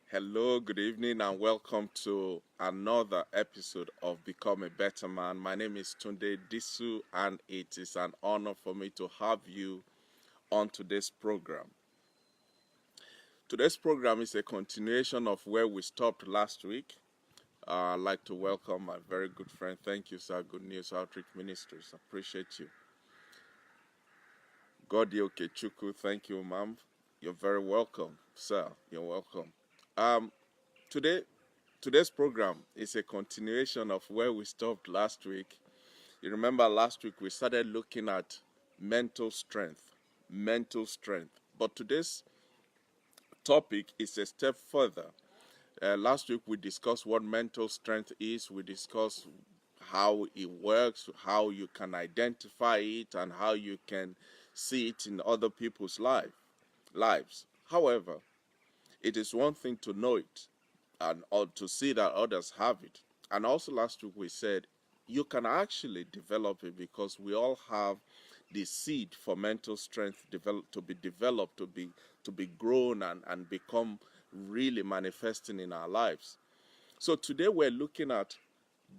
Hello, good evening, and welcome to another episode of Become a Better Man. My name is Tunde Disu, and it is an honor for me to have you on today's program. Today's program is a continuation of where we stopped last week. I'd like to welcome my very good friend. Thank you, sir. Good News Outreach Ministries. Appreciate you. Godi Okechukwu, thank you, ma'am. You're very welcome, sir. You're welcome. Um, today Today's program is a continuation of where we stopped last week. You remember last week we started looking at mental strength. Mental strength. But today's topic is a step further. Last week we discussed what mental strength is. We discussed how it works, how you can identify it, and how you can see it in other people's lives. However, it is one thing to know it and or to see that others have it. And also last week we said you can actually develop it because we all have the seed for mental strength to be developed, to be grown and become really manifesting in our lives. So today we're looking at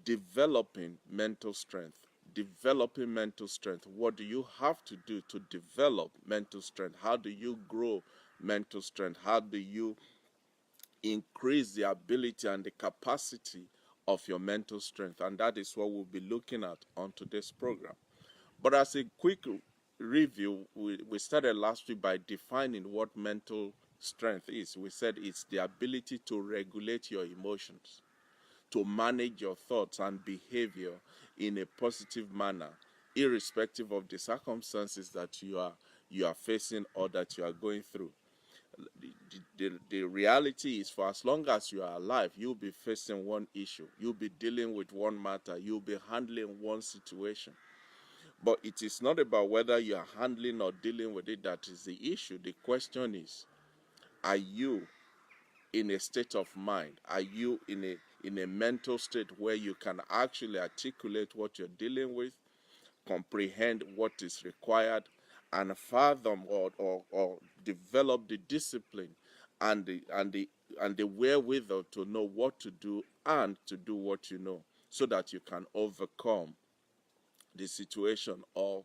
developing mental strength. Developing mental strength. What do you have to do to develop mental strength? How do you grow mental strength? How do you increase the ability and the capacity of your mental strength? And that is what we'll be looking at on today's program. But as a quick review, we started last week by defining what mental strength is. We said it's the ability to regulate your emotions, to manage your thoughts and behavior in a positive manner, irrespective of the circumstances that you are facing or that you are going through. The reality is, for as long as you are alive, you'll be facing one issue, you'll be dealing with one matter, you'll be handling one situation. But it is not about whether you are handling or dealing with it that is the issue. The question is, are you in a state of mind? Are you in a mental state where you can actually articulate what you're dealing with, comprehend what is required, and fathom or develop the discipline and the wherewithal to know what to do and to do what you know, so that you can overcome the situation or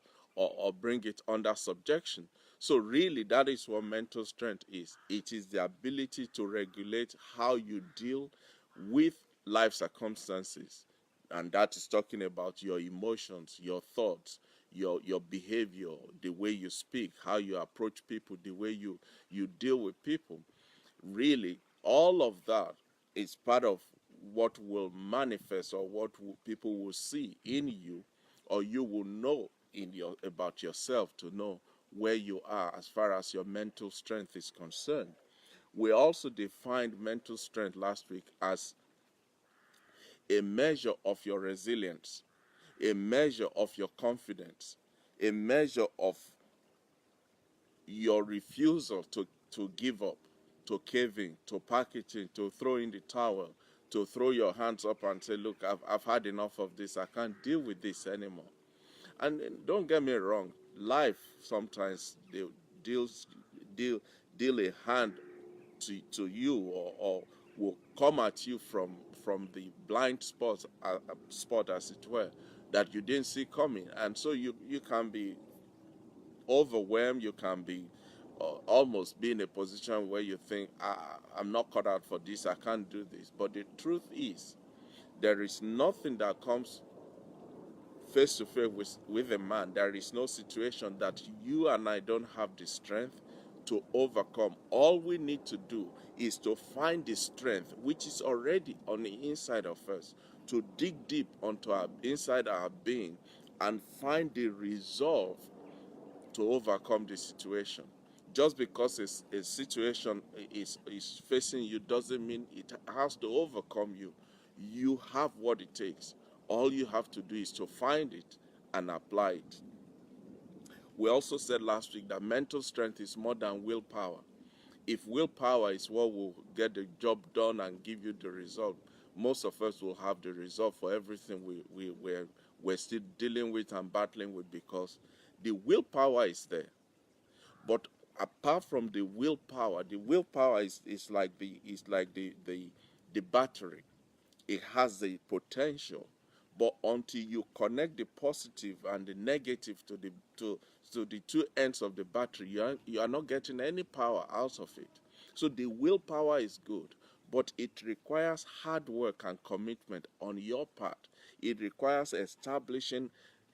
bring it under subjection. So really that is what mental strength is. It is the ability to regulate how you deal with life circumstances, and that is talking about your emotions, your thoughts, your behavior, the way you speak, how you approach people, the way you deal with people. Really, all of that is part of what will manifest, or what people will see in you, or you will know about yourself, to know where you are as far as your mental strength is concerned. We also defined mental strength last week as a measure of your resilience, a measure of your confidence, a measure of your refusal to give up, to cave in, to pack it in, to throw in the towel, to throw your hands up and say, look, I've had enough of this. I can't deal with this anymore. And don't get me wrong, life sometimes deals deal deal a hand to you, or will come at you from the blind spot, as it were, that you didn't see coming. And so you can be overwhelmed. You can be almost be in a position where you think, I'm not cut out for this, I can't do this. But the truth is, there is nothing that comes face to face with a man. There is no situation that you and I don't have the strength to overcome. All we need to do is to find the strength which is already on the inside of us, to dig deep onto our inside our being and find the resolve to overcome the situation. Just because a situation is facing you doesn't mean it has to overcome you. You have what it takes. All you have to do is to find it and apply it. We also said last week that mental strength is more than willpower. If willpower is what will get the job done and give you the result, most of us will have the result for everything we're still dealing with and battling with, because the willpower is there. But apart from the willpower is like the battery. It has the potential, but until you connect the positive and the negative to the two ends of the battery, you are not getting any power out of it. So the willpower is good, but it requires hard work and commitment on your part. It requires establishing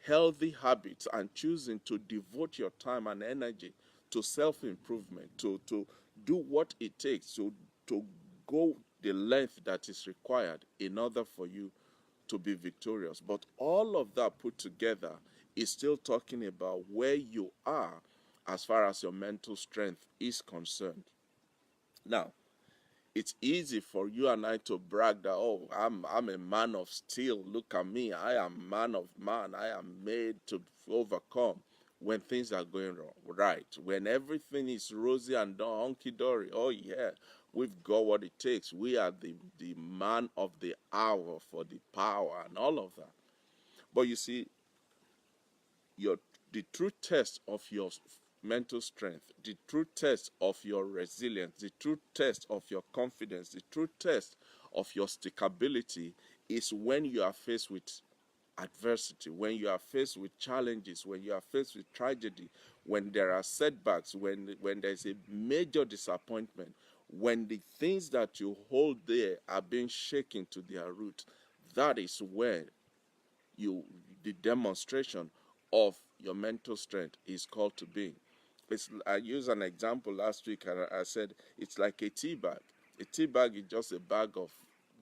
healthy habits and choosing to devote your time and energy to self improvement, to do what it takes to go the length that is required in order for you to be victorious. But all of that put together is still talking about where you are as far as your mental strength is concerned. Now, it's easy for you and I to brag that, oh, I'm a man of steel. Look at me. I am man of man. I am made to overcome when things are going wrong. Right. When everything is rosy and hunky dory. Oh yeah, we've got what it takes. We are the man of the hour for the power and all of that. But you see, your the true test of your mental strength, the true test of your resilience, the true test of your confidence, the true test of your stickability is when you are faced with adversity, when you are faced with challenges, when you are faced with tragedy, when there are setbacks, when there's a major disappointment, when the things that you hold there are being shaken to their root. That is where you the demonstration of your mental strength is called to be. I used an example last week, and I said it's like a tea bag. A tea bag is just a bag of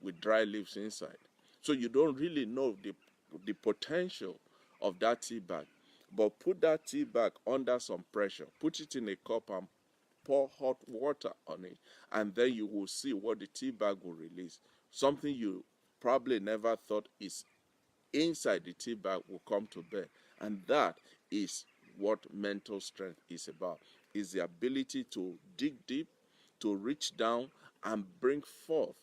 with dry leaves inside. So you don't really know the potential of that tea bag. But put that tea bag under some pressure, put it in a cup and pour hot water on it, and then you will see what the tea bag will release. Something you probably never thought is inside the tea bag will come to bear. And that is what mental strength is about. Is the ability to dig deep, to reach down and bring forth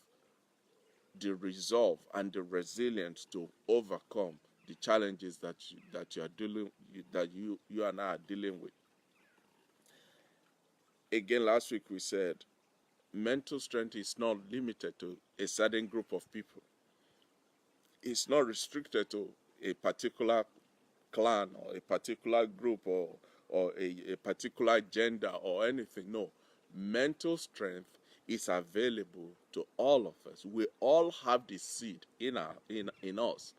the resolve and the resilience to overcome the challenges that you are dealing that you and I are dealing with. Again, last week we said mental strength is not limited to a certain group of people. It's not restricted to a particular clan or a particular group or a particular gender or anything. No. Mental strength is available to all of us. We all have the seed in us.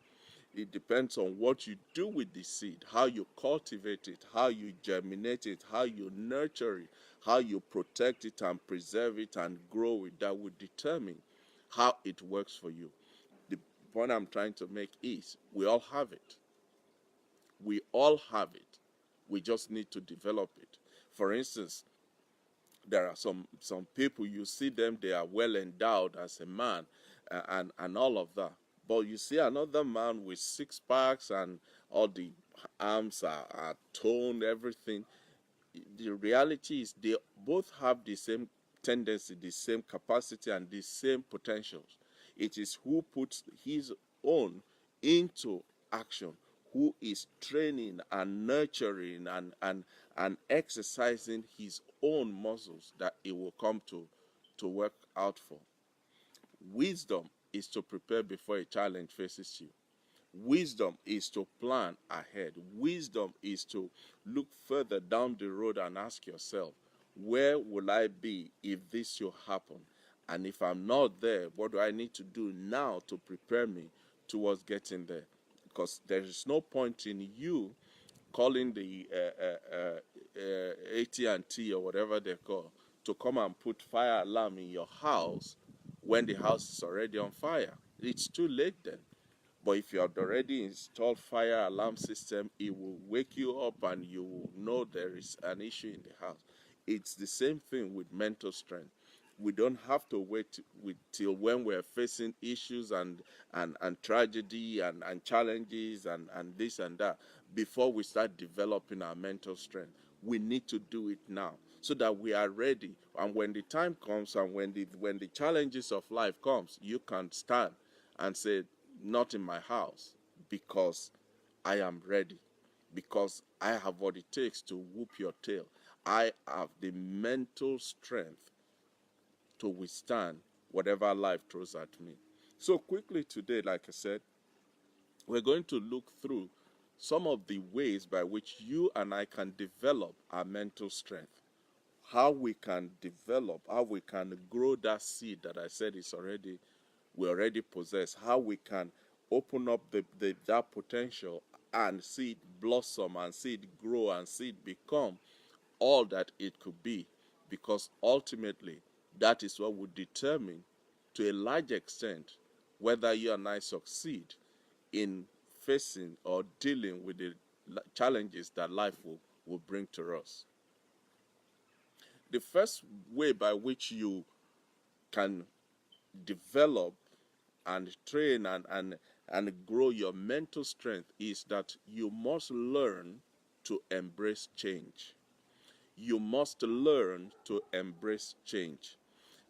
It depends on what you do with the seed, how you cultivate it, how you germinate it, how you nurture it, how you protect it and preserve it and grow it. That will determine how it works for you. The point I'm trying to make is we all have it. We all have it. We just need to develop it. For instance, there are some people, you see them, they are well endowed as a man, and all of that. But you see another man with six packs and all the arms are toned, everything. The reality is they both have the same tendency, the same capacity, and the same potentials. It is who puts his own into action, who is training and nurturing and exercising his own muscles that it will come to work out for. Wisdom is to prepare before a challenge faces you. Wisdom is to plan ahead. Wisdom is to look further down the road and ask yourself, where will I be if this should happen? And if I'm not there, what do I need to do now to prepare me towards getting there? Because there is no point in you calling the AT&T or whatever they call to come and put fire alarm in your house when the house is already on fire. It's too late then. But if you have already installed fire alarm system, it will wake you up and you will know there is an issue in the house. It's the same thing with mental strength. We don't have to wait till when we're facing issues and tragedy and challenges and this and that before we start developing our mental strength. We need to do it now so that we are ready. And when the time comes and when the challenges of life comes, you can stand and say, not in my house, because I am ready, because I have what it takes to whoop your tail. I have the mental strength to withstand whatever life throws at me. So, quickly today, like I said, we're going to look through some of the ways by which you and I can develop our mental strength. How we can develop, how we can grow that seed that I said is already we already possess, how we can open up that potential and see it blossom and see it grow and see it become all that it could be, because ultimately that is what would determine to a large extent whether you and I succeed in facing or dealing with the challenges that life will bring to us. The first way by which you can develop and train and grow your mental strength is that you must learn to embrace change. You must learn to embrace change.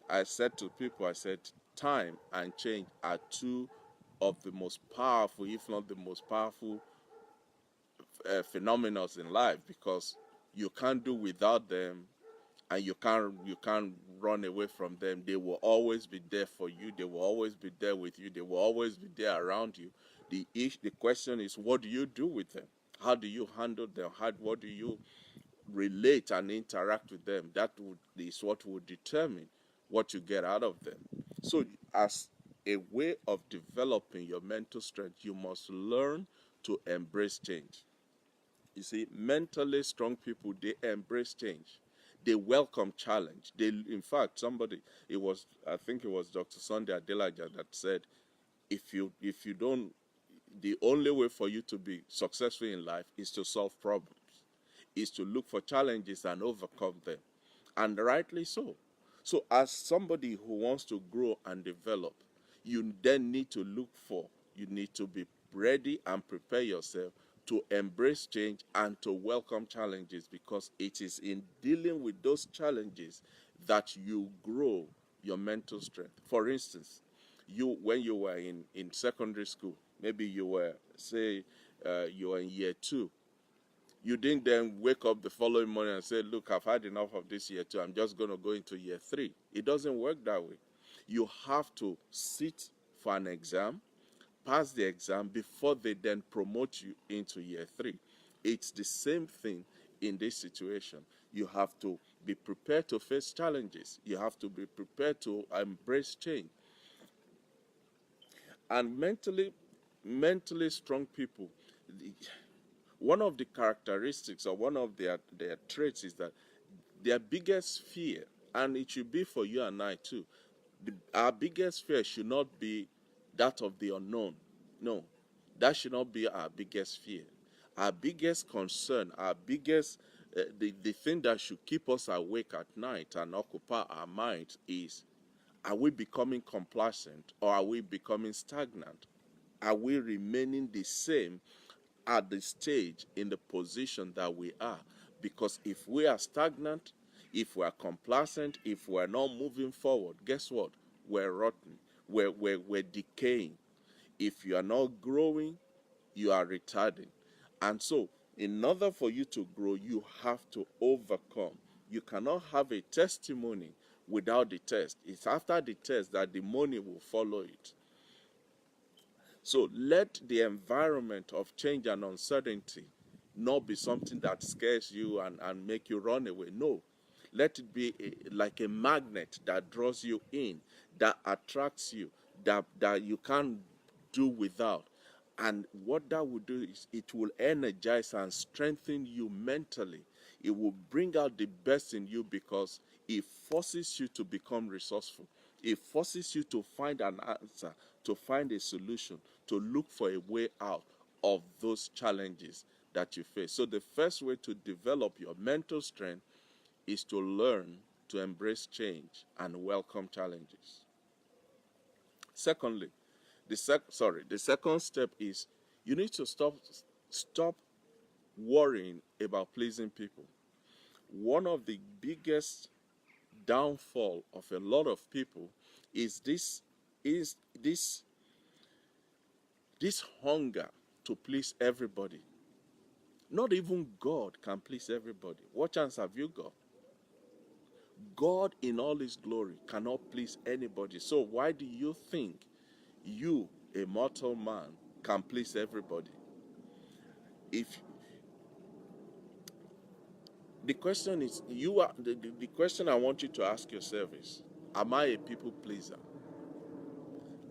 I said to people, I said, time and change are two of the most powerful, if not the most powerful, phenomena in life, because you can't do without them, and you can't run away from them. They will always be there for you. They will always be there with you. They will always be there around you. The question is, what do you do with them? How do you handle them? What do you relate and interact with them? Is what will determine what you get out of them. So, as a way of developing your mental strength, you must learn to embrace change. You see, mentally strong people, they embrace change. They welcome challenge. In fact, I think it was Dr. Sunday Adelaja that said, if you don't, the only way for you to be successful in life is to solve problems, is to look for challenges and overcome them. And rightly so. So, as somebody who wants to grow and develop, you then need to you need to be ready and prepare yourself to embrace change and to welcome challenges, because it is in dealing with those challenges that you grow your mental strength. For instance, when you were in secondary school, maybe you were, say, you were in year 2. You didn't then wake up the following morning and say, look, I've had enough of this year 2. I'm just going to go into year 3. It doesn't work that way. You have to sit for an exam, pass the exam before they then promote you into year 3. It's the same thing in this situation. You have to be prepared to face challenges. You have to be prepared to embrace change. And mentally strong people, one of the characteristics or one of their traits is that their biggest fear, and it should be for you and I too, our biggest fear should not be that of the unknown. No, that should not be our biggest fear. Our biggest concern, the thing that should keep us awake at night and occupy our minds is, are we becoming complacent or are we becoming stagnant? Are we remaining the same at the stage in the position that we are? Because if we are stagnant, if we are complacent, if we are not moving forward, guess what? We're rotten. We're decaying. If you are not growing, you are retarding. And so, in order for you to grow, you have to overcome. You cannot have a testimony without the test. It's after the test that the money will follow it. So let the environment of change and uncertainty not be something that scares you and make you run away. No. Let it be like a magnet that draws you in, that attracts you, that you can't do without. And what that will do is it will energize and strengthen you mentally. It will bring out the best in you, because it forces you to become resourceful. It forces you to find an answer, to find a solution, to look for a way out of those challenges that you face. So the first way to develop your mental strength is to learn to embrace change and welcome challenges. Secondly, the second step is you need to stop worrying about pleasing people. One of the biggest downfall of a lot of people is this hunger to please everybody. Not even God can please everybody. What chance have you got? God in all his glory cannot please anybody. So why do you think you, a mortal man, can please everybody? If the question is, the question I want you to ask yourself is, am I a people pleaser?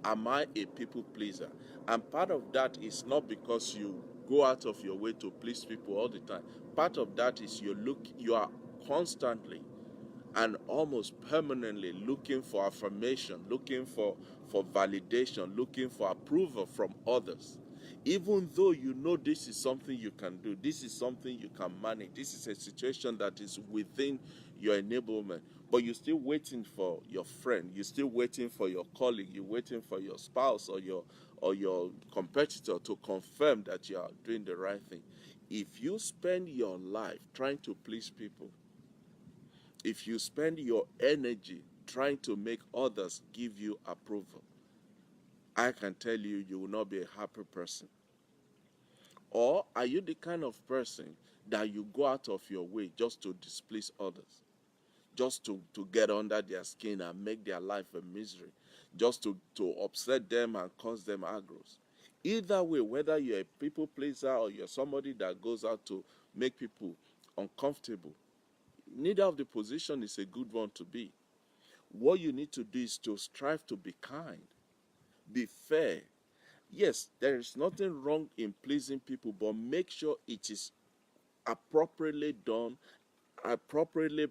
Am I a people pleaser? And part of that is not because you go out of your way to please people all the time. Part of that is you are constantly and almost permanently looking for affirmation, looking for validation, looking for approval from others. Even though you know this is something you can do, this is something you can manage, this is a situation that is within your enablement, but you're still waiting for your friend, you're still waiting for your colleague, you're waiting for your spouse or your competitor to confirm that you are doing the right thing. If you spend your life trying to please people, if you spend your energy trying to make others give you approval, I can tell you, you will not be a happy person. Or are you the kind of person that you go out of your way just to displease others, just to get under their skin and make their life a misery, just to upset them and cause them aggros? Either way, whether you're a people pleaser or you're somebody that goes out to make people uncomfortable, neither of the position is a good one to be. What you need to do is to strive to be kind, be fair. Yes, there is nothing wrong in pleasing people, but make sure it is appropriately done, appropriately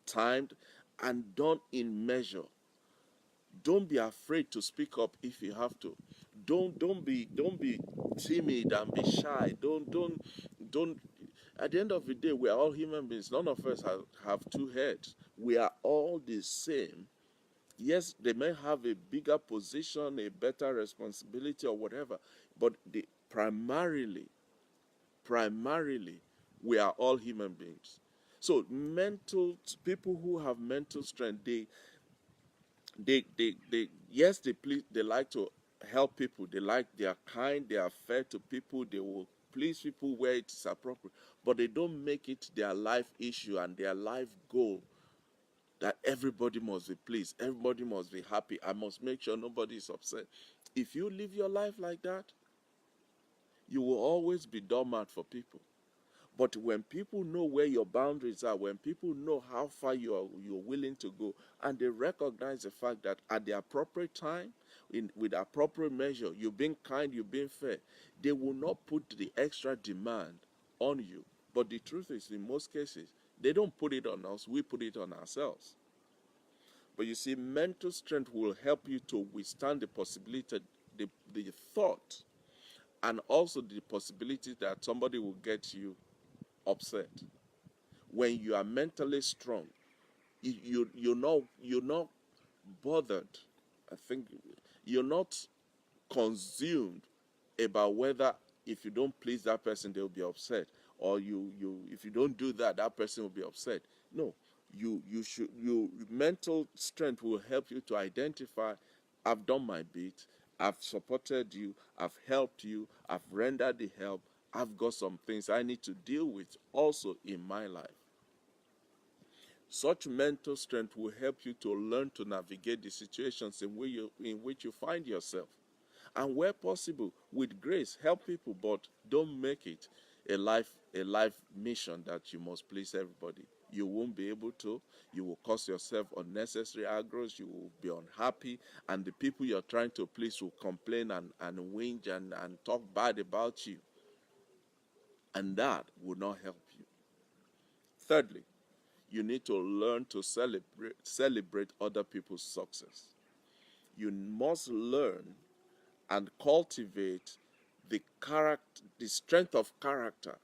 timed, and done in measure. Don't be afraid to speak up if you have to. Don't be timid and be shy. Don't. At the end of the day, we are all human beings. None of us have two heads. We are all the same. Yes, they may have a bigger position, a better responsibility, or whatever, but primarily, we are all human beings. So, mental people who have mental strength, yes, they like to help people. They are kind, they are fair to people. They will please people where it is appropriate, but they don't make it their life issue and their life goal that everybody must be pleased, everybody must be happy. I must make sure nobody is upset. If you live your life like that, you will always be doormat for people. But when people know where your boundaries are, when people know how far you're willing to go, and they recognize the fact that at the appropriate time, with appropriate measure, you're being kind, you're being fair, they will not put the extra demand on you. But the truth is, in most cases, they don't put it on us, we put it on ourselves. But you see, mental strength will help you to withstand the possibility, the thought, and also the possibility that somebody will get you upset. When you are mentally strong, you're not bothered. I think you're not consumed about whether if you don't please that person they'll be upset, or you if you don't do that that person will be upset. No, you mental strength will help you to identify, I've done my bit, I've supported you, I've helped you, I've rendered the help, I've got some things I need to deal with also in my life. Such mental strength will help you to learn to navigate the situations in which you find yourself, and where possible, with grace, help people, but don't make it a life mission that you must please everybody. You won't be able to. You will cause yourself unnecessary aggros. You will be unhappy, and the people you're trying to please will complain and whinge and talk bad about you, and that will not help you. Thirdly, you need to learn to celebrate other people's success. You must learn and cultivate the strength of character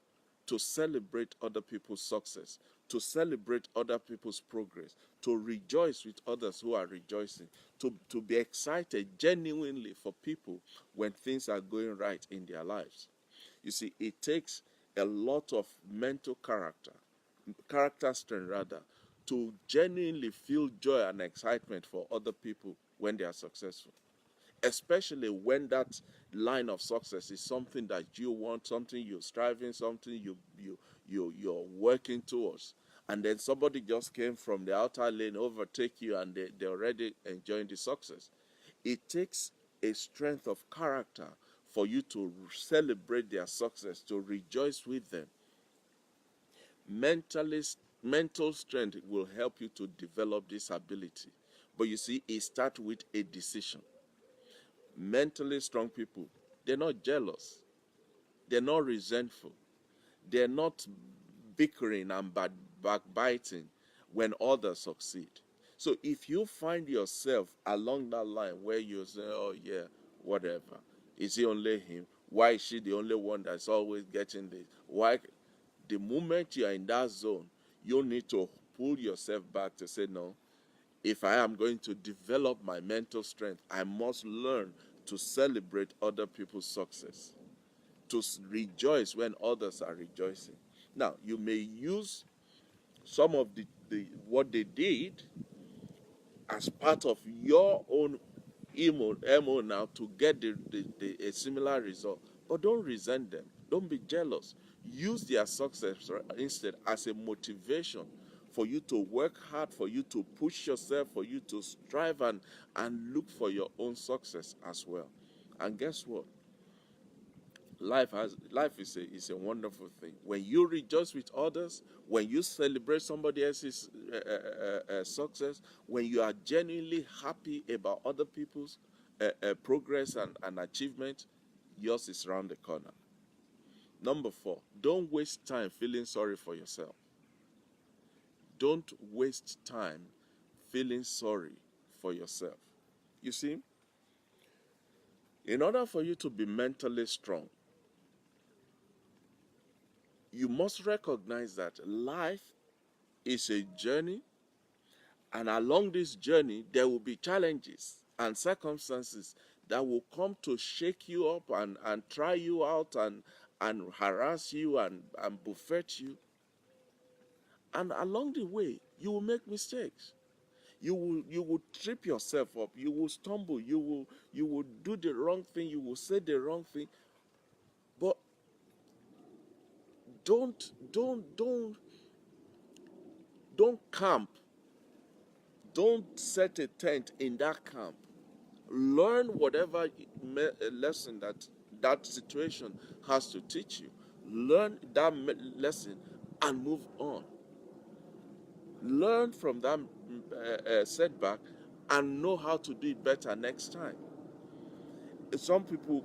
to celebrate other people's success, to celebrate other people's progress, to rejoice with others who are rejoicing, to be excited genuinely for people when things are going right in their lives. You see, it takes a lot of mental character strength rather, to genuinely feel joy and excitement for other people when they are successful, especially when line of success is something that you want, something you're striving, something you're working towards, and then somebody just came from the outer lane, overtake you, and they're already enjoying the success. It takes a strength of character for you to celebrate their success, to rejoice with them. Mentally, mental strength will help you to develop this ability. But you see, it starts with a decision. Mentally strong people, they're not jealous, they're not resentful, they're not bickering and backbiting when others succeed. So if you find yourself along that line where you say, oh yeah, whatever, is it only him? Why is she the only one that's always getting this? Why? The moment you are in that zone, you need to pull yourself back to say, no, if I am going to develop my mental strength, I must learn to celebrate other people's success, to rejoice when others are rejoicing. Now, you may use some of the what they did as part of your own MO now to get a similar result. But don't resent them. Don't be jealous. Use their success instead as a motivation for you to work hard, for you to push yourself, for you to strive and look for your own success as well. And guess what? Life is a wonderful thing. When you rejoice with others, when you celebrate somebody else's success, when you are genuinely happy about other people's progress and achievement, yours is around the corner. Number 4, don't waste time feeling sorry for yourself. Don't waste time feeling sorry for yourself. You see, in order for you to be mentally strong, you must recognize that life is a journey, and along this journey, there will be challenges and circumstances that will come to shake you up and try you out and harass you and buffet you. And along the way, you will make mistakes. You will trip yourself up. You will stumble. You will do the wrong thing. You will say the wrong thing. But don't camp. Don't set a tent in that camp. Learn whatever lesson that situation has to teach you. Learn that lesson and move on. Learn from that setback and know how to do it better next time. Some people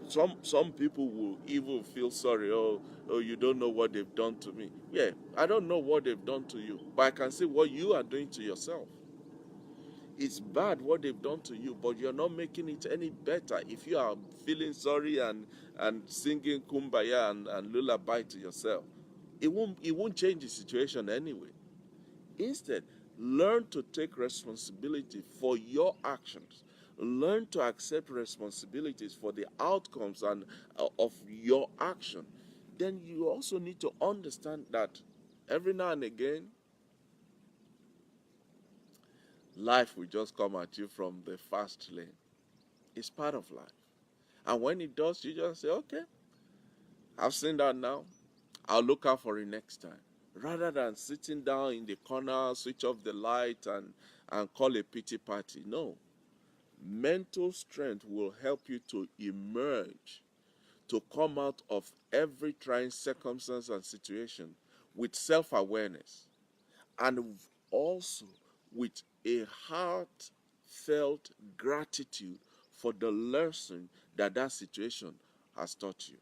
will even feel sorry. Oh, you don't know what they've done to me. Yeah, I don't know what they've done to you, but I can see what you are doing to yourself. It's bad what they've done to you, but you're not making it any better if you are feeling sorry and singing kumbaya and lullaby to yourself. It won't change the situation anyway. Instead, learn to take responsibility for your actions. Learn to accept responsibilities for the outcomes of your action. Then you also need to understand that every now and again, life will just come at you from the fast lane. It's part of life. And when it does, you just say, okay, I've seen that now. I'll look out for it next time. Rather than sitting down in the corner, switch off the light and call a pity party. No. Mental strength will help you to emerge, to come out of every trying circumstance and situation with self-awareness, and also with a heartfelt gratitude for the lesson that situation has taught you.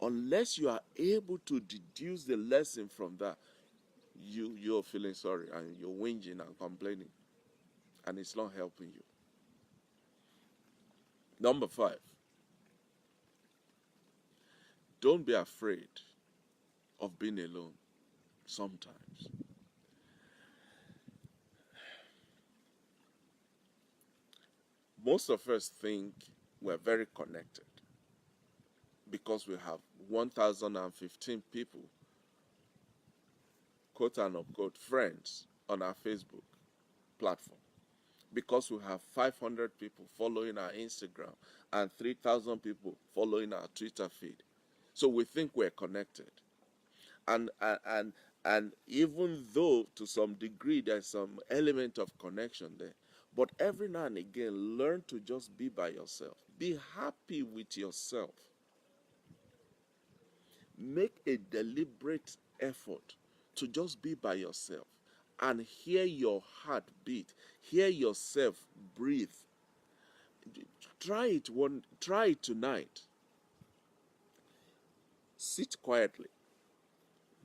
Unless you are able to deduce the lesson from that, you're feeling sorry and you're whinging and complaining, and it's not helping you. Number 5, don't be afraid of being alone sometimes. Most of us think we're very connected because we have 1,015 people, quote unquote, friends on our Facebook platform. because we have 500 people following our Instagram and 3,000 people following our Twitter feed. So we think we're connected. And even though to some degree there's some element of connection there, but every now and again learn to just be by yourself. Be happy with yourself. Make a deliberate effort to just be by yourself and hear your heart beat, hear yourself breathe. Try it tonight. Sit quietly.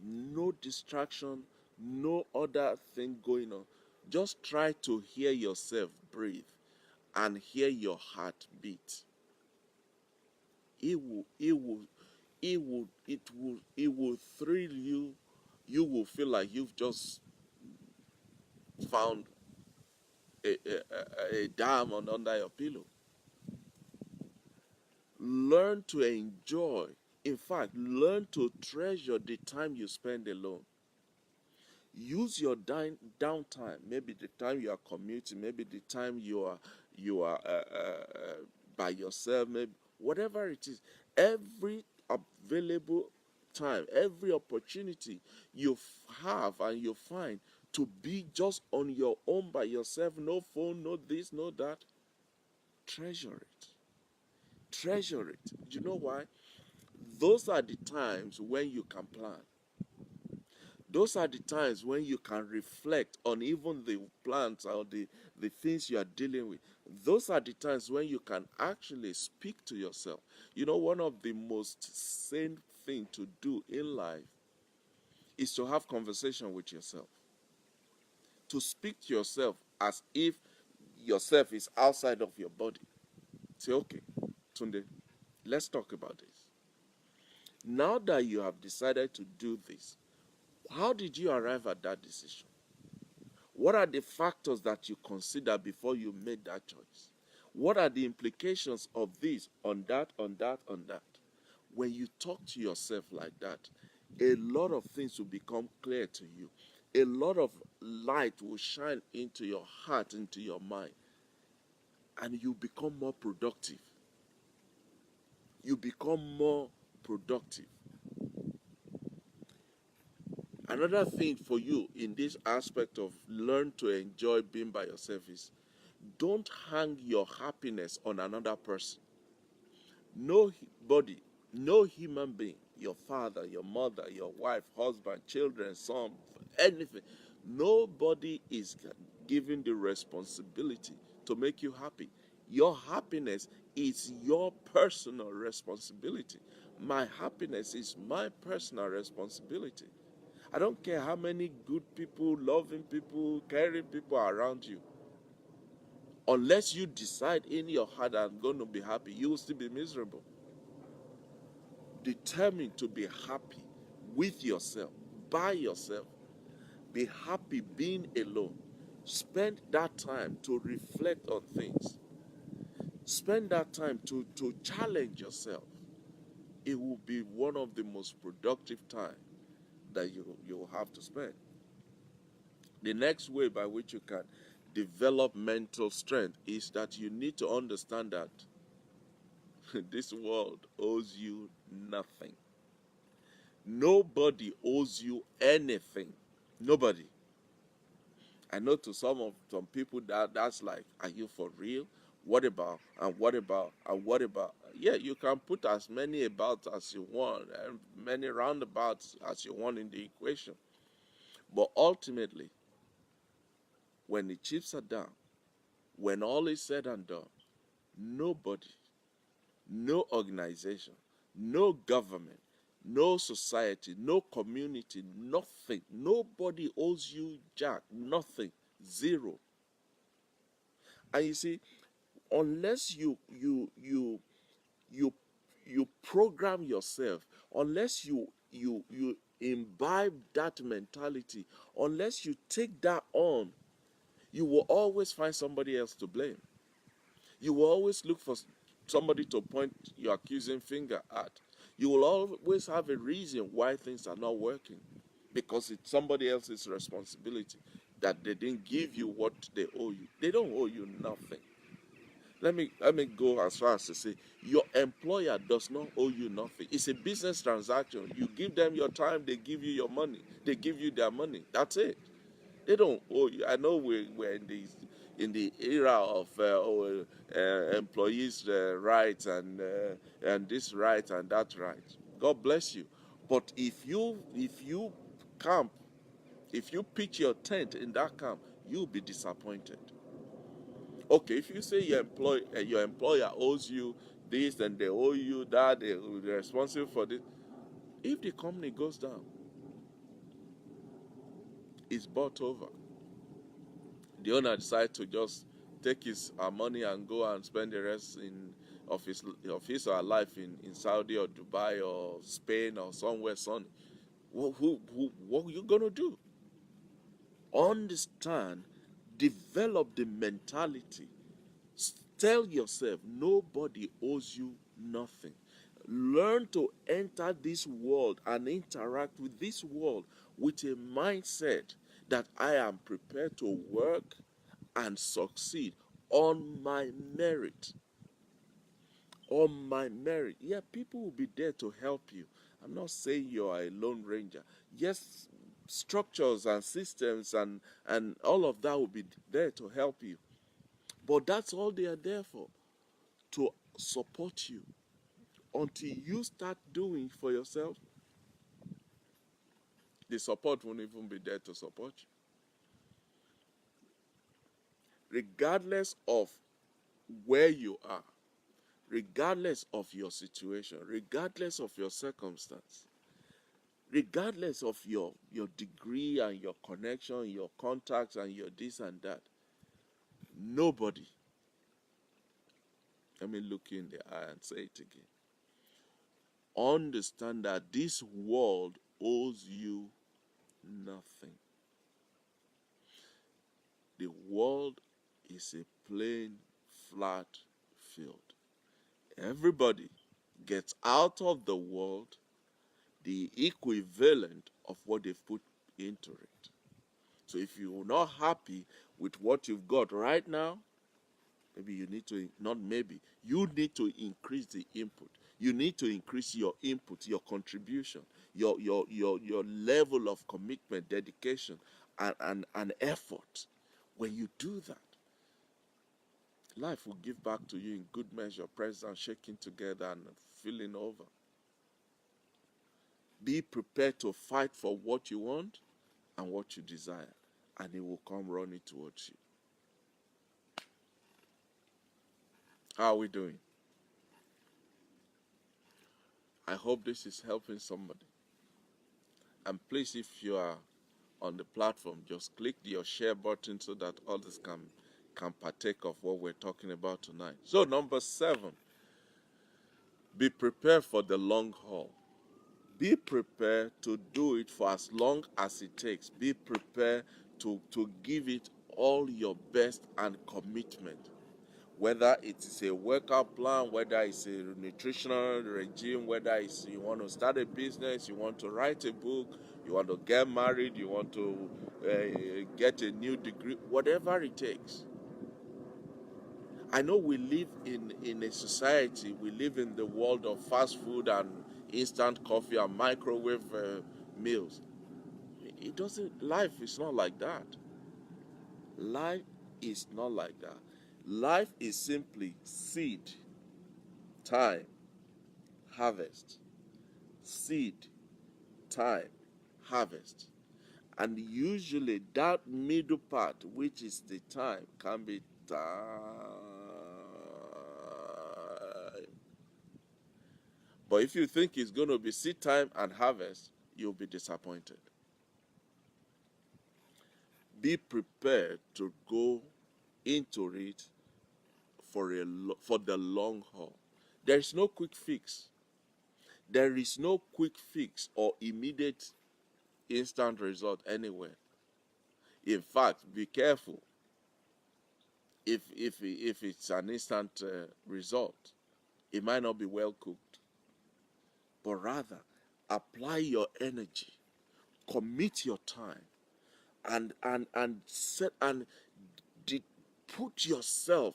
No distraction, no other thing going on. Just try to hear yourself breathe and hear your heart beat. It will thrill you. You will feel like you've just found a diamond under your pillow. Learn to enjoy. In fact, learn to treasure the time you spend alone. Use your downtime. Maybe the time you are commuting. Maybe the time you are by yourself. Maybe whatever it is. Every available time, every opportunity you have and you find to be just on your own by yourself. No phone, no this, no that. Treasure it. Treasure it. Do you know why? Those are the times when you can plan. Those are the times when you can reflect on even the plans or the things you are dealing with. Those are the times when you can actually speak to yourself. You know, one of the most sane thing to do in life is to have conversation with yourself. To speak to yourself as if yourself is outside of your body. Say, okay, Tunde, let's talk about this. Now that you have decided to do this, how did you arrive at that decision? What are the factors that you consider before you made that choice? What are the implications of this on that, on that, on that? When you talk to yourself like that, a lot of things will become clear to you. A lot of light will shine into your heart, into your mind, and you become more productive. You become more productive. Another thing for you in this aspect of learn to enjoy being by yourself is don't hang your happiness on another person. Nobody, no human being, your father, your mother, your wife, husband, children, son, anything, nobody is given the responsibility to make you happy. Your happiness is your personal responsibility. My happiness is my personal responsibility. I don't care how many good people, loving people, caring people are around you. Unless you decide in your heart, I'm going to be happy, you will still be miserable. Determined to be happy with yourself, by yourself. Be happy being alone. Spend that time to reflect on things. Spend that time to challenge yourself. It will be one of the most productive time that you will have to spend. The next way by which you can develop mental strength is that you need to understand that this world owes you nothing. Nobody owes you anything. Nobody. I know to some people that's like, are you for real? What about and what about and what about? Yeah, you can put as many about as you want and many roundabouts as you want in the equation. But ultimately, when the chips are down, when all is said and done, nobody, no organization, no government, no society, no community, nothing, nobody owes you jack, nothing, zero. And you see, unless you you program yourself, unless you imbibe that mentality, unless you take that on, you will always find somebody else to blame. You will always look for somebody to point your accusing finger at. You will always have a reason why things are not working because it's somebody else's responsibility. that they didn't give you what they owe you. They don't owe you nothing. Let me go as far as to say your employer does not owe you nothing. It's a business transaction. You give them your time, they give you your money. They give you their money. That's it. They don't owe you. I know we're in the era of employees' rights and this right and that right. God bless you. But if you camp, if you pitch your tent in that camp, you'll be disappointed. Okay, if you say your employer owes you this and they owe you that, they're responsible for this. If the company goes down, it's bought over. The owner decides to just take his money and go and spend the rest of his or her life in Saudi or Dubai or Spain or somewhere sunny. What are you gonna do? Understand, develop the mentality. Tell yourself nobody owes you nothing. Learn to enter this world and interact with this world with a mindset that I am prepared to work and succeed on my merit. On my merit. Yeah, people will be there to help you. I'm not saying you're a lone ranger. Yes, structures and systems and all of that will be there to help you. But that's all they are there for, to support you. Until you start doing for yourself, the support won't even be there to support you. Regardless of where you are, regardless of your situation, regardless of your circumstance, regardless of your degree and your connection, your contacts and your this and that, nobody, let me look you in the eye and say it again, understand that this world owes you nothing. The world is a plain, flat field. Everybody gets out of the world the equivalent of what they've put into it. So if you're not happy with what you've got right now, maybe you need to, not maybe, you need to increase the input. You need to increase your input, your contribution, your level of commitment, dedication, and effort. When you do that, life will give back to you in good measure, pressed and shaking together and filling over. Be prepared to fight for what you want and what you desire, and it will come running towards you. How are we doing? I hope this is helping somebody. And please, if you are on the platform, just click your share button so that others can partake of what we're talking about tonight. So, number 7, be prepared for the long haul. Be prepared to do it for as long as it takes. Be prepared to give it all your best and commitment. Whether it is a workout plan, whether it's a nutritional regime, whether it's you want to start a business, you want to write a book, you want to get married, you want to get a new degree, whatever it takes. I know we live in a society, we live in the world of fast food and instant coffee and microwave meals. It doesn't, life is not like that. Life is not like that. Life is simply seed, time, harvest. Seed, time, harvest. And usually that middle part, which is the time, can be time. But if you think it's going to be seed time and harvest, you'll be disappointed. Be prepared to go into it for the long haul. There is no quick fix. There is no quick fix or immediate instant result anywhere. In fact, be careful if it's an instant result. It might not be well cooked. But rather, apply your energy, commit your time, and set and put yourself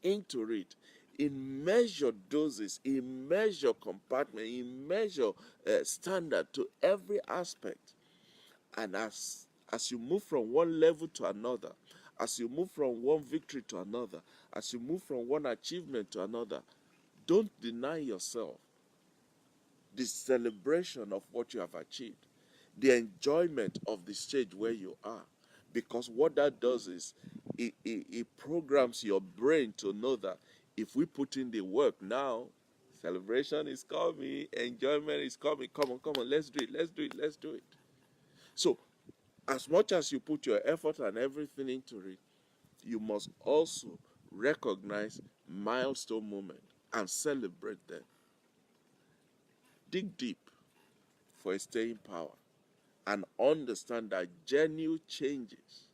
into it in measured doses, in measured compartment, in measured standard to every aspect. And as you move from one level to another, as you move from one victory to another, as you move from one achievement to another, don't deny yourself the celebration of what you have achieved, the enjoyment of the stage where you are. Because what that does is it programs your brain to know that if we put in the work now, celebration is coming, enjoyment is coming. Come on, let's do it, let's do it, let's do it. So, as much as you put your effort and everything into it, you must also recognize milestone moments and celebrate them. Dig deep for a staying power and understand that genuine changes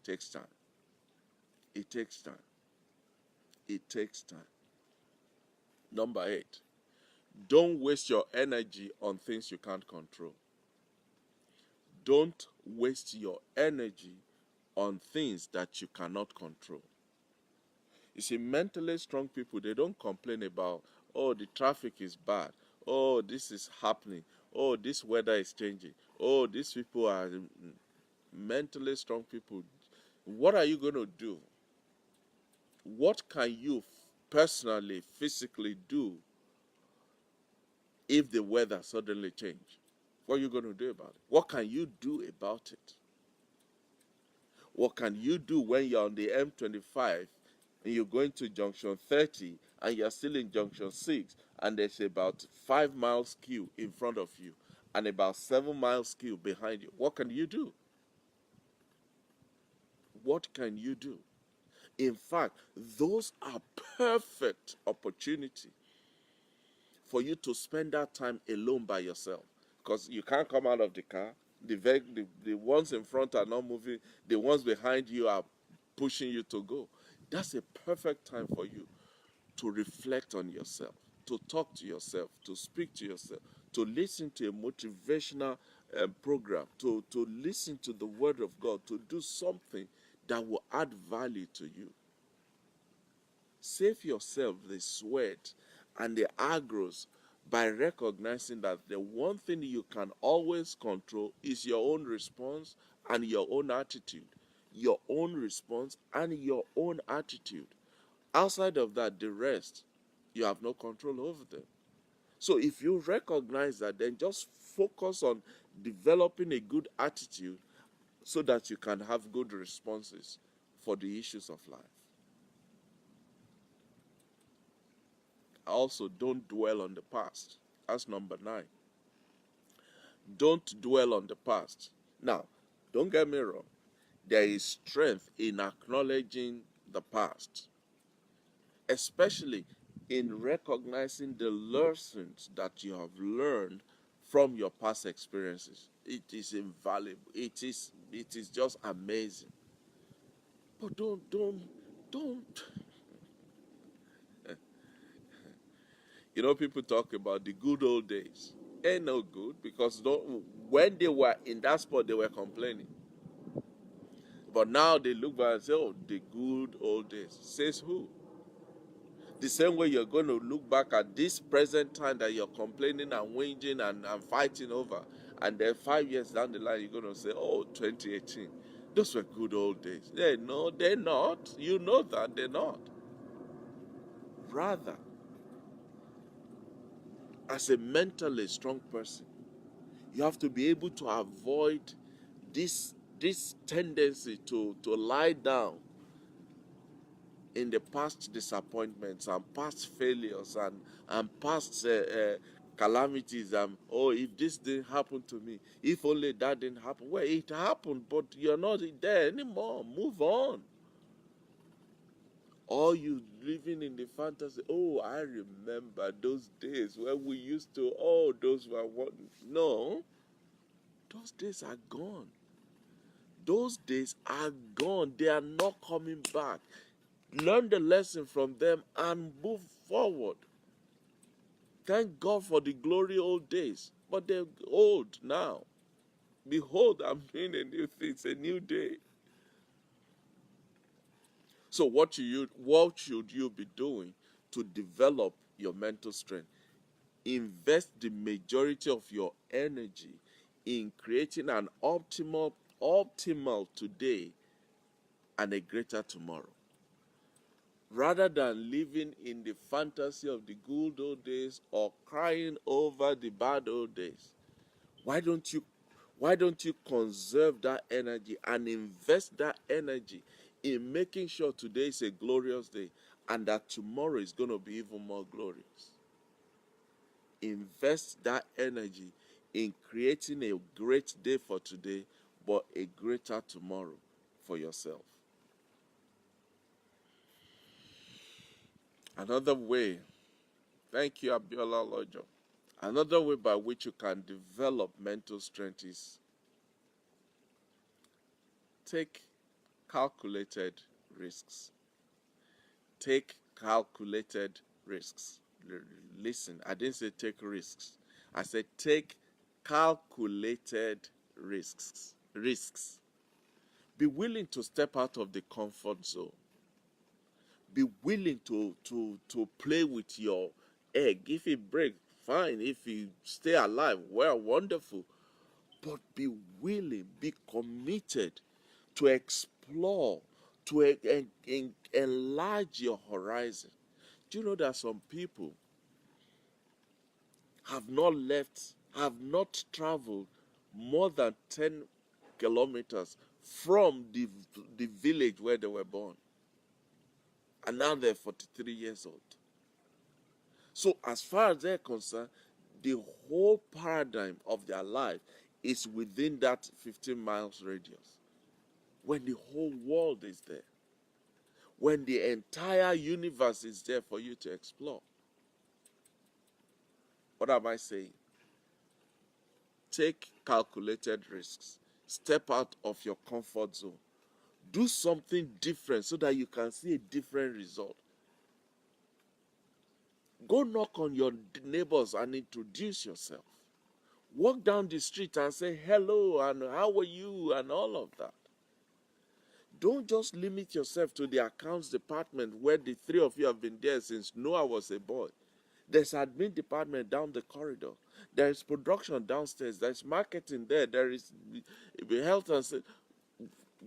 takes time. It takes time. It takes time. Number 8, don't waste your energy on things you can't control. Don't waste your energy on things that you cannot control. You see, mentally strong people, they don't complain about, oh, the traffic is bad. Oh, this is happening. Oh, this weather is changing. Oh, these people are mentally strong people. What are you going to do? What can you personally, physically do if the weather suddenly change? What are you going to do about it? What can you do about it? What can you do when you're on the M25 and you're going to junction 30 and you're still in junction 6 and there's about 5 miles queue in front of you and about 7 miles queue behind you? What can you do? What can you do? In fact, those are perfect opportunity for you to spend that time alone by yourself, because you can't come out of the car. The ones in front are not moving. The ones behind you are pushing you to go. That's a perfect time for you to reflect on yourself, to talk to yourself, to speak to yourself, to listen to a motivational program, to listen to the word of God, to do something that will add value to you. Save yourself the sweat and the agros by recognizing that the one thing you can always control is your own response and your own attitude. Your own response and your own attitude. Outside of that, the rest, you have no control over them. So if you recognize that, then just focus on developing a good attitude so that you can have good responses for the issues of life. Also, don't dwell on the past. That's number 9. Don't dwell on the past. Now, don't get me wrong. There is strength in acknowledging the past, especially in recognizing the lessons that you have learned from your past experiences. It is invaluable. It is just amazing. But don't. You know, people talk about the good old days. Ain't no good, because when they were in that spot, they were complaining. But now they look back and say, oh, the good old days. Says who? The same way you're going to look back at this present time that you're complaining and whinging and fighting over. And then 5 years down the line, you're going to say, oh, 2018. Those were good old days. No, they're not. You know that they're not. Rather, as a mentally strong person, you have to be able to avoid this tendency to lie down in the past disappointments and past failures and past calamities. Oh, if this didn't happen to me, if only that didn't happen. Well, it happened, but you're not there anymore. Move on. Or you living in the fantasy, oh, I remember those days when we used to, oh, those were what. No, those days are gone. Those days are gone. They are not coming back. Learn the lesson from them and move forward. Thank God for the glory old days. but they're old now. Behold, I'm doing a new thing. It's a new day. So what should you be doing to develop your mental strength? Invest the majority of your energy in creating an optimal today and a greater tomorrow. Rather than living in the fantasy of the good old days or crying over the bad old days, why don't you conserve that energy and invest that energy in making sure today is a glorious day and that tomorrow is going to be even more glorious? Invest that energy in creating a great day for today, but a greater tomorrow for yourself. Another way, thank you, Abiola Lojo. Another way by which you can develop mental strength is take calculated risks. Take calculated risks. Listen, I didn't say take risks. I said take calculated risks. Risks. Be willing to step out of the comfort zone. Be willing to play with your egg. If it breaks, fine. If you stay alive, well, wonderful. But be willing, be committed to explore, to enlarge your horizon. Do you know that some people have not traveled more than 10 kilometers from the village where they were born, and now they're 43 years old? So, as far as they're concerned, the whole paradigm of their life is within that 15 miles radius. When the whole world is there, when the entire universe is there for you to explore. What am I saying? Take calculated risks. Step out of your comfort zone. Do something different so that you can see a different result. Go knock on your neighbors and introduce yourself. Walk down the street and say hello and how are you and all of that. Don't just limit yourself to the accounts department where the three of you have been there since Noah was a boy. There's admin department down the corridor. There is production downstairs. There's marketing there. There is health and safety.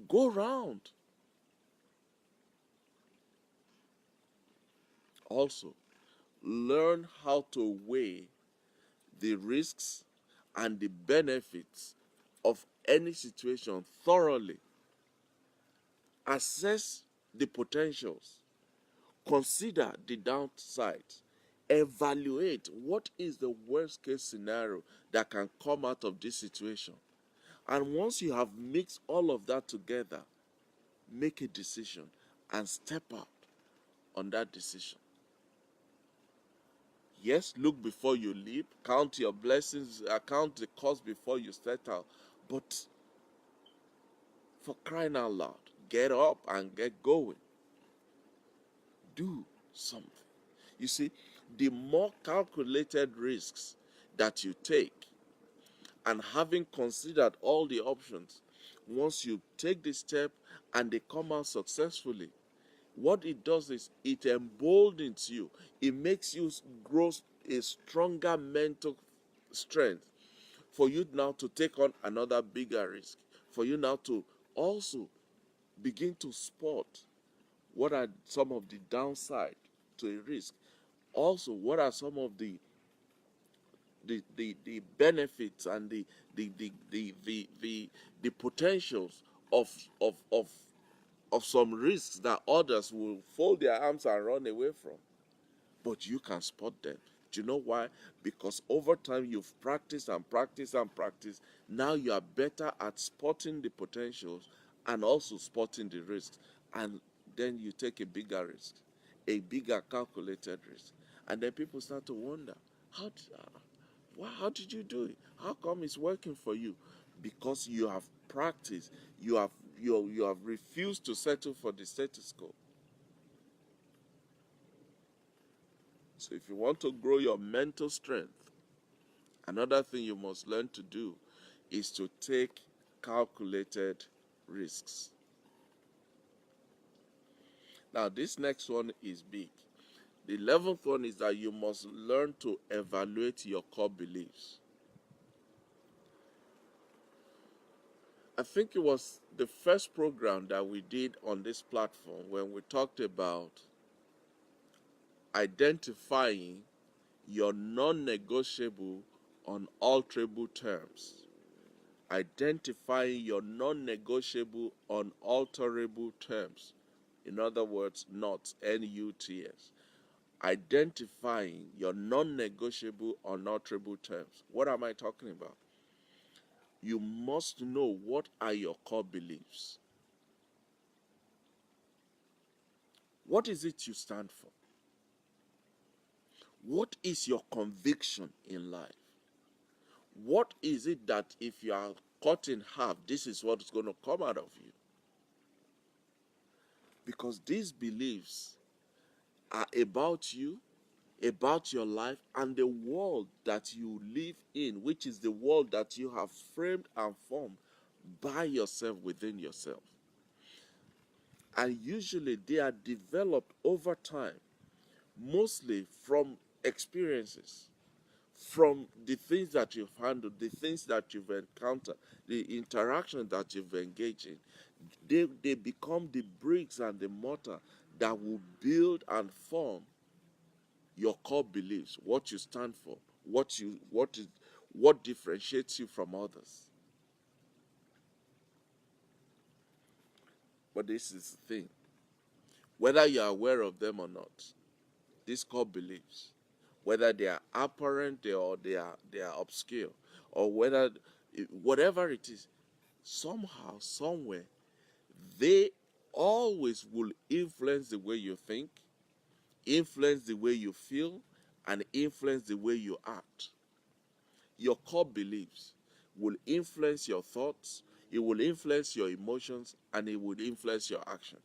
Go round. Also, learn how to weigh the risks and the benefits of any situation thoroughly. Assess the potentials. Consider the downsides. Evaluate what is the worst case scenario that can come out of this situation. And once you have mixed all of that together, make a decision and step out on that decision. Yes, look before you leap, count your blessings, count the cost before you set out. But for crying out loud, get up and get going. Do something. You see, the more calculated risks that you take, and having considered all the options, once you take the step and they come out successfully, what it does is it emboldens you. It makes you grow a stronger mental strength for you now to take on another bigger risk, for you now to also begin to spot what are some of the downside to a risk. Also, what are some of the benefits and the potentials of of of of some risks that others will fold their arms and run away from, but you can spot them. Do you know why? Because over time you've practiced and practiced and practiced. Now you are better at spotting the potentials and also spotting the risks. And then you take a bigger risk, a bigger calculated risk. And then people start to wonder, how did you do it? How come it's working for you? Because you have practiced. You have refused to settle for the status quo. So if you want to grow your mental strength Another thing you must learn to do is to take calculated risks. Now, this next one is big. The 11th one is that you must learn to evaluate your core beliefs. I think it was the first program that we did on this platform when we talked about identifying your non-negotiable, unalterable terms. Identifying your non-negotiable, unalterable terms. In other words, NUTS, N-U-T-S. Identifying your non-negotiable, unalterable terms. What am I talking about? You must know what are your core beliefs. What is it you stand for? What is your conviction in life? What is it that if you are cut in half, this is what's going to come out of you? Because these beliefs are about you, about your life, and the world that you live in, which is the world that you have framed and formed by yourself within yourself. And usually they are developed over time, mostly from experiences, from the things that you've handled, the things that you've encountered, the interaction that you've engaged in. They become the bricks and the mortar that will build and form your core beliefs, what you stand for, what differentiates you from others. But this is the thing. Whether you are aware of them or not, these core beliefs, whether they are apparent or they are obscure, or whatever it is, somehow, somewhere, they always will influence the way you think, influence the way you feel, and influence the way you act. Your core beliefs will influence your thoughts, it will influence your emotions, and it will influence your actions.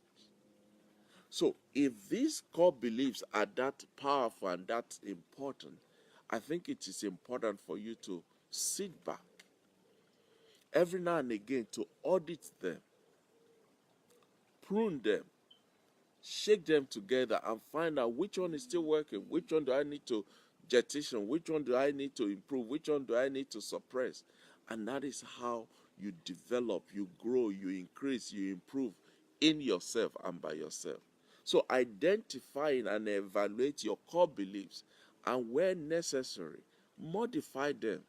So, if these core beliefs are that powerful and that important, I think it is important for you to sit back every now and again to audit them, prune them, shake them together, and find out which one is still working, which one do I need to jettison, which one do I need to improve, which one do I need to suppress. And that is how you develop, you grow, you increase, you improve in yourself and by yourself. So identifying and evaluate your core beliefs, and where necessary, modify them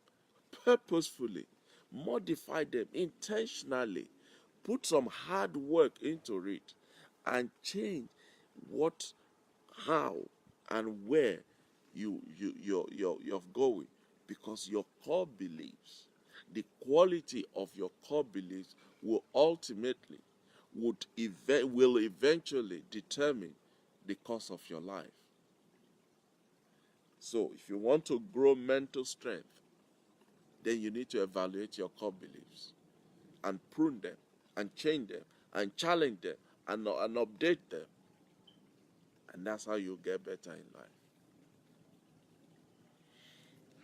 purposefully, modify them intentionally, put some hard work into it, and change what, how, and where you're going, because your core beliefs, the quality of your core beliefs will ultimately will eventually determine the course of your life. So if you want to grow mental strength, then you need to evaluate your core beliefs and prune them and change them and challenge them and update them. And that's how you get better in life.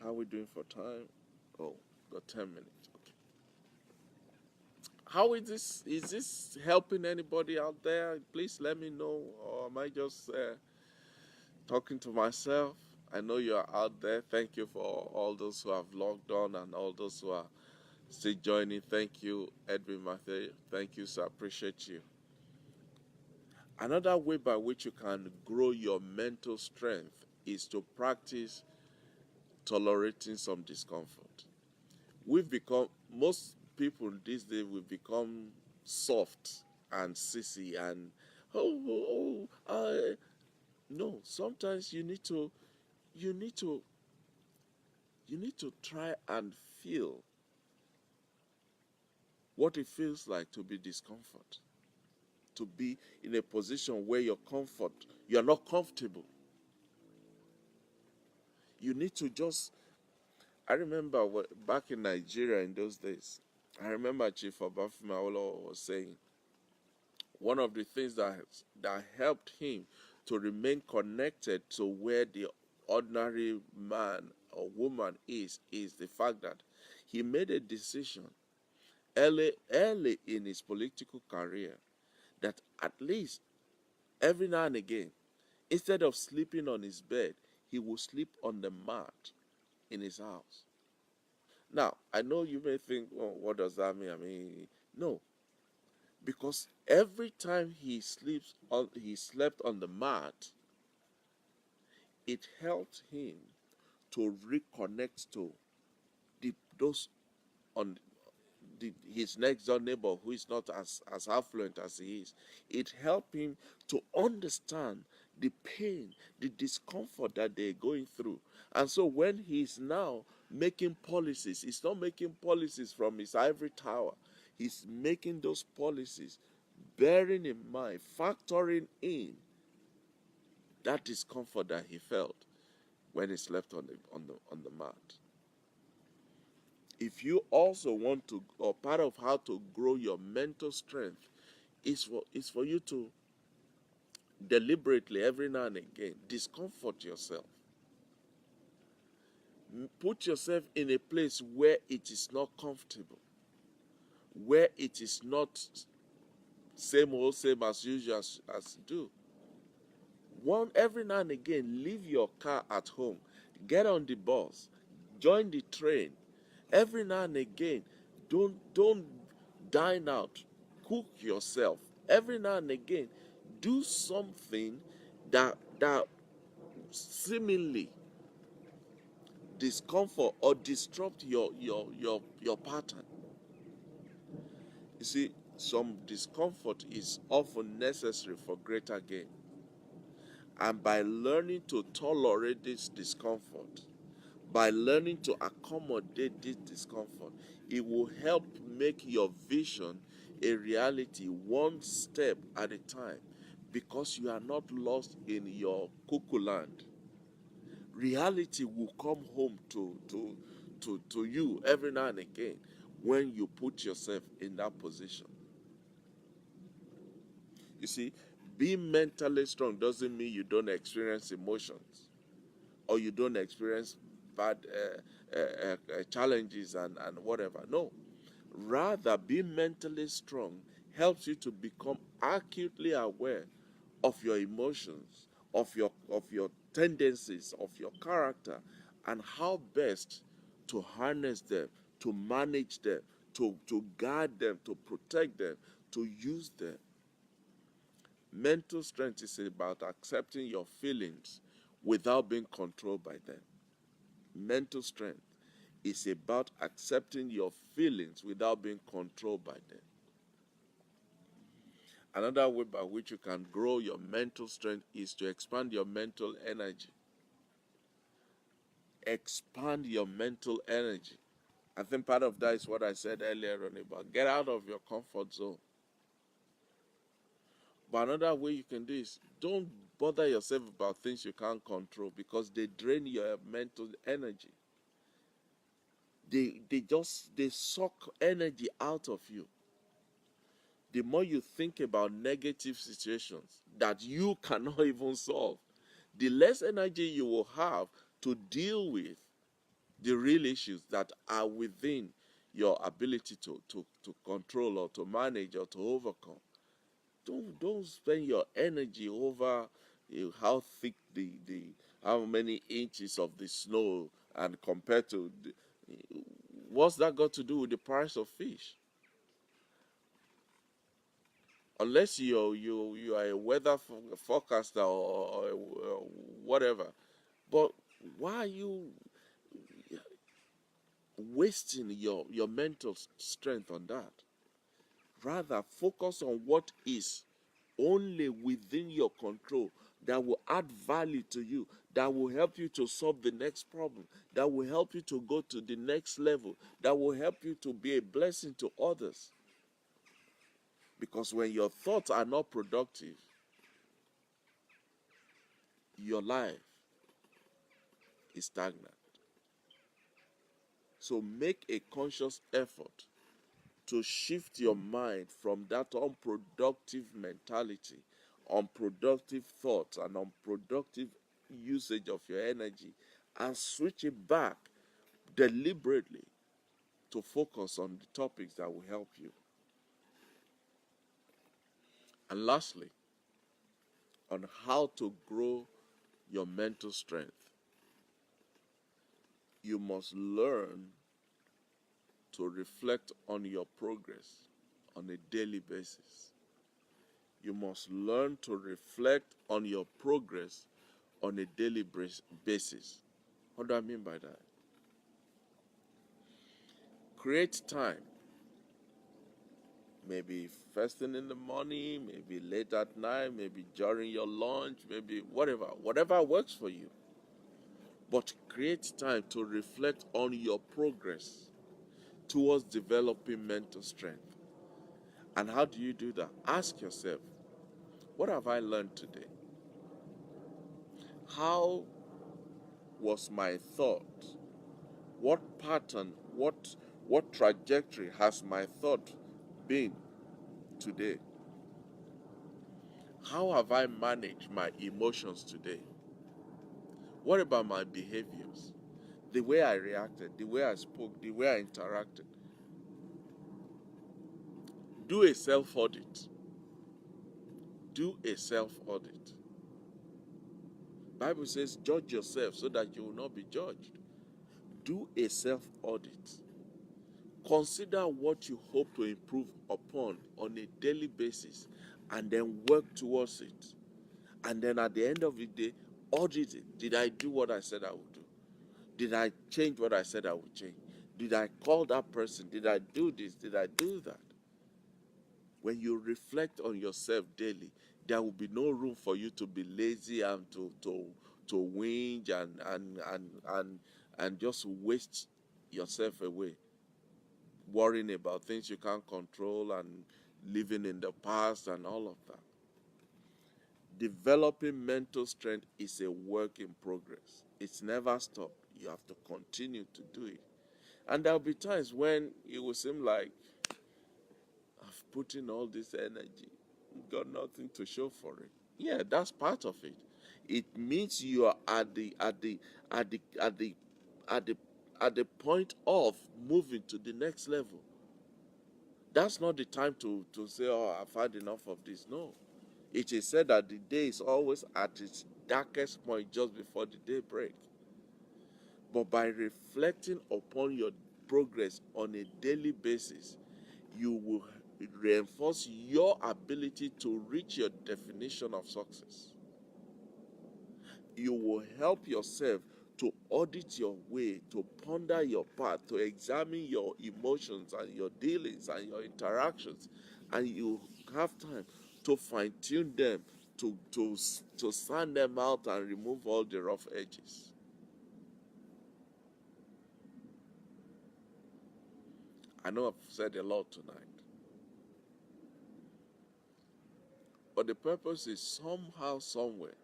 How are we doing for time? Oh, got 10 minutes. Okay. How is this? Is this helping anybody out there? Please let me know. Or am I just talking to myself? I know you're out there. Thank you for all those who have logged on and all those who are still joining. Thank you, Edwin Matthew. Thank you, sir. Appreciate you. Another way by which you can grow your mental strength is to practice tolerating some discomfort. Most people these days, we've become soft and sissy and, no, sometimes you need to, you need to try and feel what it feels like to be discomfort, to be in a position where you're not comfortable. You need to just, I remember back in Nigeria in those days, I remember Chief Obafemi Awolowo was saying one of the things that helped him to remain connected to where the ordinary man or woman is the fact that he made a decision early in his political career that at least every now and again, instead of sleeping on his bed, he will sleep on the mat in his house. Now, I know you may think, well, what does that mean? I mean, no, because every time he slept on the mat, it helped him to reconnect to those on his next door neighbor who is not as affluent as he is. It helped him to understand the pain, the discomfort that they're going through. And so when he's now making policies, he's not making policies from his ivory tower. He's making those policies bearing in mind, factoring in that discomfort that he felt when he slept on the mat. If you also want to, or part of how to grow your mental strength is for you to deliberately every now and again discomfort yourself. Put yourself in a place where it is not comfortable, where it is not same old, same as usual as do. One every now and again, leave your car at home, get on the bus, join the train. Every now and again, don't dine out, cook yourself. Every now and again, do something that seemingly discomfort or disrupt your pattern. You see, some discomfort is often necessary for greater gain. And by learning to tolerate this discomfort, by learning to accommodate this discomfort, it will help make your vision a reality one step at a time, because you are not lost in your cuckoo land. Reality will come home to you every now and again when you put yourself in that position. You see, being mentally strong doesn't mean you don't experience emotions or you don't experience bad challenges and whatever. No. Rather, being mentally strong helps you to become acutely aware of your emotions, of your tendencies, of your character, and how best to harness them, to manage them, to guard them, to protect them, to use them. Mental strength is about accepting your feelings without being controlled by them. Mental strength is about accepting your feelings without being controlled by them. Another way by which you can grow your mental strength is to expand your mental energy. Expand your mental energy. I think part of that is what I said earlier on about get out of your comfort zone. But another way you can do is don't bother yourself about things you can't control, because they drain your mental energy. They suck energy out of you. The more you think about negative situations that you cannot even solve, the less energy you will have to deal with the real issues that are within your ability to control or to manage or to overcome. Don't spend your energy over how thick the how many inches of the snow, and compared to what's that got to do with the price of fish? Unless you are a weather forecaster or whatever. But why are you wasting your mental strength on that? Rather, focus on what is only within your control, that will add value to you, that will help you to solve the next problem, that will help you to go to the next level, that will help you to be a blessing to others. Because when your thoughts are not productive, your life is stagnant. So make a conscious effort to shift your mind from that unproductive mentality, unproductive thoughts, and unproductive usage of your energy, and switch it back deliberately to focus on the topics that will help you. And lastly, on how to grow your mental strength, you must learn to reflect on your progress on a daily basis. You must learn to reflect on your progress on a daily basis. What do I mean by that? Create time. Maybe first thing in the morning, maybe late at night, maybe during your lunch, maybe whatever works for you. But create time to reflect on your progress towards developing mental strength. And how do you do that? Ask yourself, what have I learned today? How was my thought? What pattern, what trajectory has my thought been today? How have I managed my emotions today? What about my behaviors? The way I reacted, the way I spoke, the way I interacted. Do a self-audit. Do a self-audit. Bible says, judge yourself so that you will not be judged. Do a self-audit. Consider what you hope to improve upon on a daily basis and then work towards it. And then at the end of the day, audit it. Did I do what I said I would do? Did I change what I said I would change? Did I call that person? Did I do this? Did I do that? When you reflect on yourself daily, there will be no room for you to be lazy and to whinge and just waste yourself away, worrying about things you can't control and living in the past and all of that. Developing mental strength is a work in progress. It's never stopped. You have to continue to do it. And there'll be times when it will seem like I've put in all this energy, got nothing to show for it. Yeah, that's part of it. It means you are at the at the at the at the at the point of moving to the next level. That's not the time to say, oh, I've had enough of this. No. It is said that the day is always at its darkest point just before the day break. But by reflecting upon your progress on a daily basis, you will reinforce your ability to reach your definition of success. You will help yourself to audit your way, to ponder your path, to examine your emotions and your dealings and your interactions, and you have time to fine-tune them, to sand them out and remove all the rough edges. I know I've said a lot tonight, but the purpose is somehow, somewhere,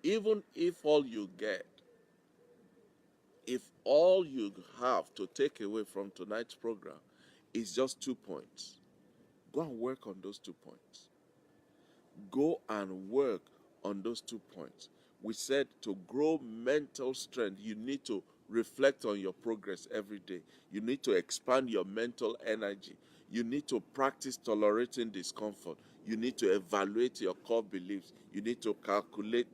even if all you get, if all you have to take away from tonight's program is just 2 points, go and work on those 2 points. Go and work on those 2 points. We said to grow mental strength, you need to reflect on your progress every day. You need to expand your mental energy. You need to practice tolerating discomfort. You need to evaluate your core beliefs. You need to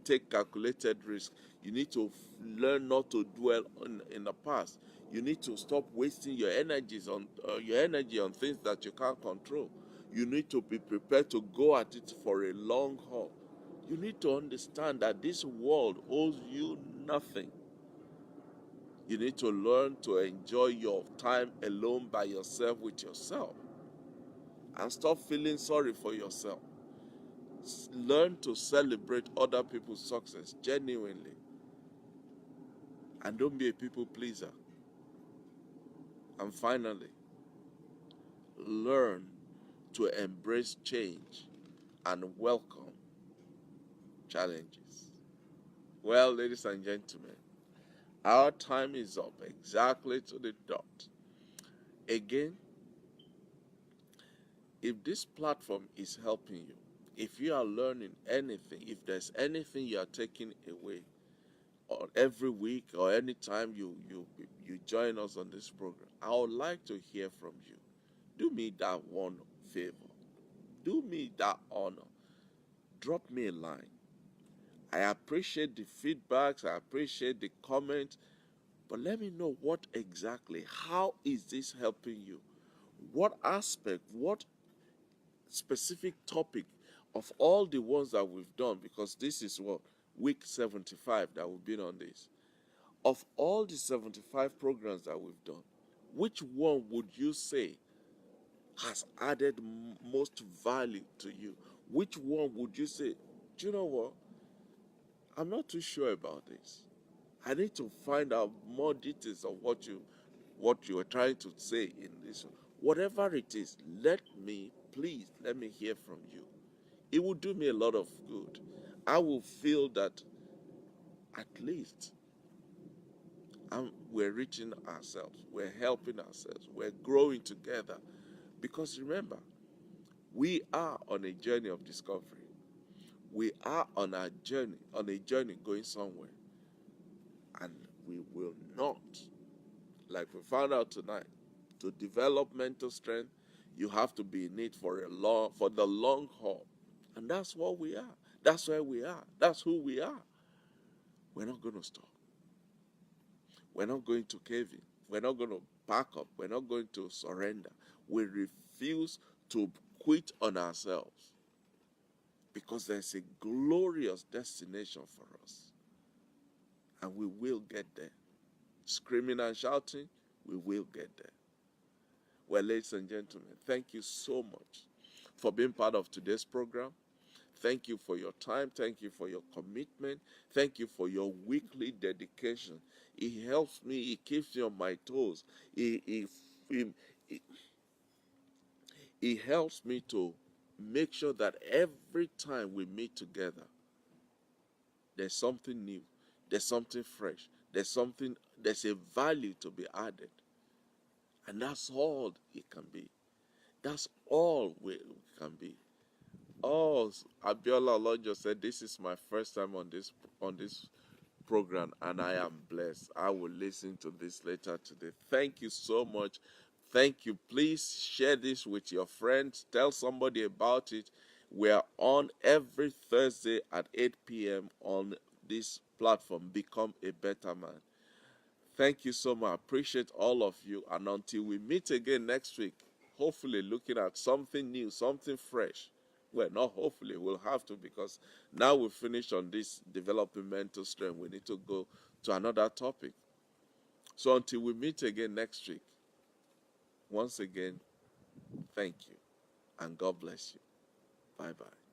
take calculated risks. You need to learn not to dwell in the past. You need to stop wasting your energy on things that you can't control. You need to be prepared to go at it for a long haul. You need to understand that this world owes you nothing. You need to learn to enjoy your time alone by yourself with yourself and stop feeling sorry for yourself. Learn to celebrate other people's success genuinely and don't be a people pleaser. And finally, learn to embrace change and welcome challenges. Well, ladies and gentlemen, our time is up exactly to the dot. Again, if this platform is helping you, if you are learning anything, if there's anything you are taking away, or every week or anytime you join us on this program, I would like to hear from you. Do me that one favor. Do me that honor. Drop me a line. I appreciate the feedbacks, I appreciate the comments, but let me know what exactly, how is this helping you? What aspect, what specific topic of all the ones that we've done, because this is what, week 75 that we've been on this. Of all the 75 programs that we've done, which one would you say has added most value to you? Which one would you say, do you know what? I'm not too sure about this. I need to find out more details of what you were trying to say in this. Whatever it is, please let me hear from you. It will do me a lot of good. I will feel that at least we're reaching ourselves, we're helping ourselves, we're growing together. Because remember, we are on a journey of discovery. We are on a journey going somewhere. And we will not, like we found out tonight, to develop mental strength, you have to be in it for the long haul. And that's what we are. That's where we are. That's who we are. We're not going to stop. We're not going to cave in. We're not going to back up. We're not going to surrender. We refuse to quit on ourselves because there's a glorious destination for us. And we will get there. Screaming and shouting, we will get there. Well, ladies and gentlemen, thank you so much for being part of today's program. Thank you for your time. Thank you for your commitment. Thank you for your weekly dedication. It helps me. It keeps me on my toes. It helps me to make sure that every time we meet together, there's something new. There's something fresh. There's a value to be added. And that's all it can be. That's all we can be. Oh, Abiola Olojo said, "This is my first time on this program, and I am blessed. I will listen to this later today." Thank you so much. Thank you. Please share this with your friends. Tell somebody about it. We are on every Thursday at 8 p.m. on this platform. Become a better man. Thank you so much. I appreciate all of you. And until we meet again next week, hopefully looking at something new, something fresh. Well, not hopefully, we'll have to, because now we've finished on this developing mental strength. We need to go to another topic. So until we meet again next week, once again, thank you and God bless you. Bye bye.